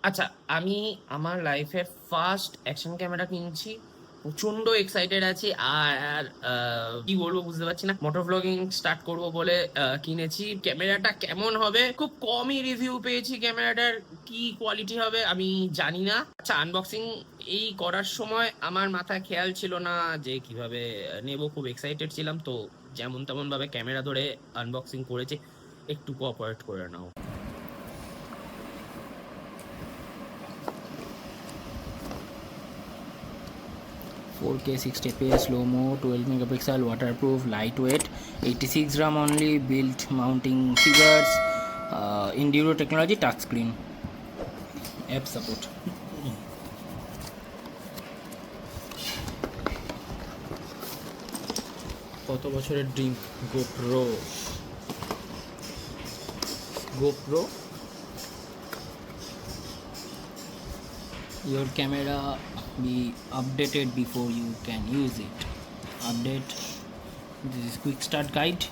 আচ্ছা, আমি আমার লাইফের ফার্স্ট অ্যাকশন ক্যামেরা কিনছি। প্রচন্ড এক্সাইটেড আছি। আর কি বলবো বুঝতে পারছি না। মোটর ভ্লগিং স্টার্ট করব বলে কিনেছি। ক্যামেরাটা কেমন হবে খুব কমই রিভিউ পেয়েছি। ক্যামেরাটার কি কোয়ালিটি হবে আমি জানি না। আচ্ছা, আনবক্সিং এই করার সময় আমার মাথায় খেয়াল ছিল না যে কিভাবে নেব। খুব এক্সাইটেড ছিলাম, তো যেমন তেমন ভাবে ক্যামেরা ধরে আনবক্সিং করেছি। একটু কোঅপারেট করে নাও। 4K 60 fps slow mo 12 megapixel waterproof lightweight 86 gram only built mounting figures enduro technology touchscreen app support কত বছরের dream GoPro your camera be updated before you can use it. Update. This is quick start guide.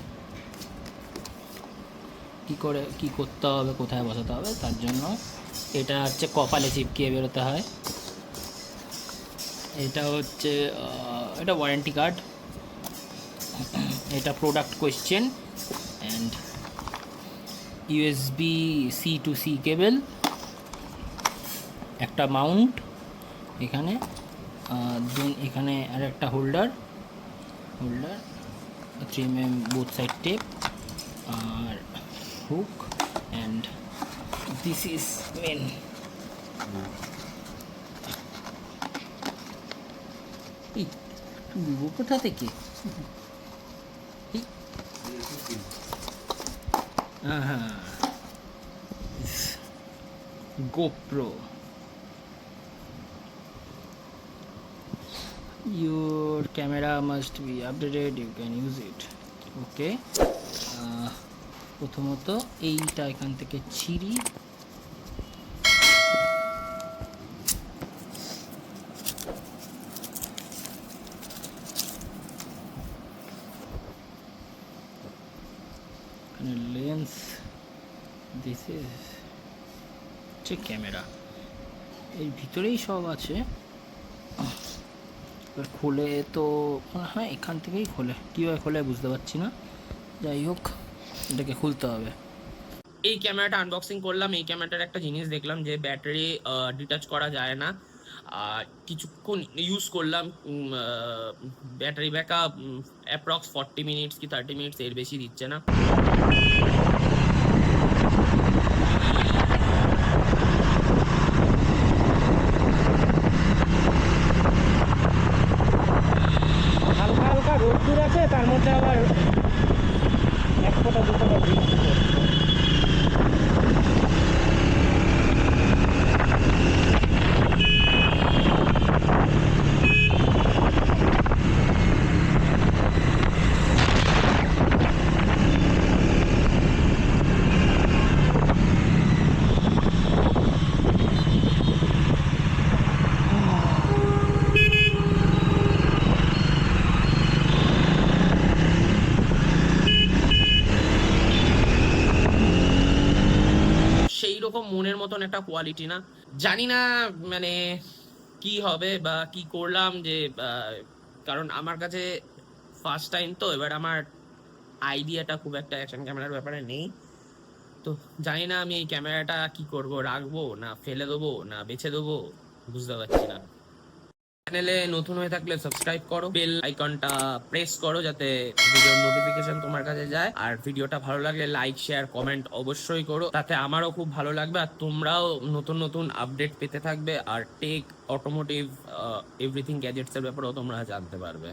কি করতে হবে, কোথায় বসাতে হবে তার জন্য। এটা হচ্ছে কপালে চিপকিয়ে বেরোতে হয়। এটা হচ্ছে এটা ওয়ারেন্টি কার্ড। এটা product question and USB C to C cable, একটা মাউন্ট এখানে, দেন এখানে আর একটা holder 3mm both side tape আর hook and this is main. কোথা থেকে GoPro. Your camera must be updated, you can use it. Okay. প্রথমত এইটা এখান থেকে ছিঁড়ি, এখানে লেন্স, দিস ইজ হচ্ছে ক্যামেরা, এর ভিতরেই সব আছে। এবার খুলে তো মনে হয় এখান থেকেই খোলে, কীভাবে খোলে বুঝতে পারছি না। যাই হোক, এটাকে খুলতে হবে। এই ক্যামেরাটা আনবক্সিং করলাম। এই ক্যামেরাটার একটা জিনিস দেখলাম যে ব্যাটারি ডিটাচ করা যায় না। আর কিছুক্ষণ ইউজ করলাম, ব্যাটারি ব্যাকআপ অ্যাপ্রক্স 40 মিনিটস কি 30 মিনিটস, এর বেশি দিচ্ছে না। হালকা হালকা রোদ্দুর আছে, তার মধ্যে আবার এক ফোঁটা দু ফোঁটা বৃষ্টি পড়ছে। সেই রকম মনের মতন একটা কোয়ালিটি না। জানি না মানে কি হবে বা কি করলাম যে কারণ আমার কাছে ফার্স্ট টাইম, তো এবার আমার আইডিয়াটা খুব একটা অ্যাকশন ক্যামেরার ব্যাপারে নেই। তো জানি না আমি এই ক্যামেরাটা কি করব, রাখবো না ফেলে দেবো না বেছে দেবো, বুঝতে পারছি না। চ্যানেলে নতুন হয়ে থাকলে সাবস্ক্রাইব করো, বেল আইকনটা প্রেস করো যাতে ভিডিওর নোটিফিকেশন তোমার কাছে যায়। আর ভিডিওটা ভালো লাগলে লাইক শেয়ার কমেন্ট অবশ্যই করো, তাতে আমারও খুব ভালো লাগবে আর তোমরাও নতুন নতুন আপডেট পেতে থাকবে। আর টেক, অটোমোটিভ, এভরিথিং গ্যাজেটস এর ব্যাপারেও তোমরা জানতে পারবে।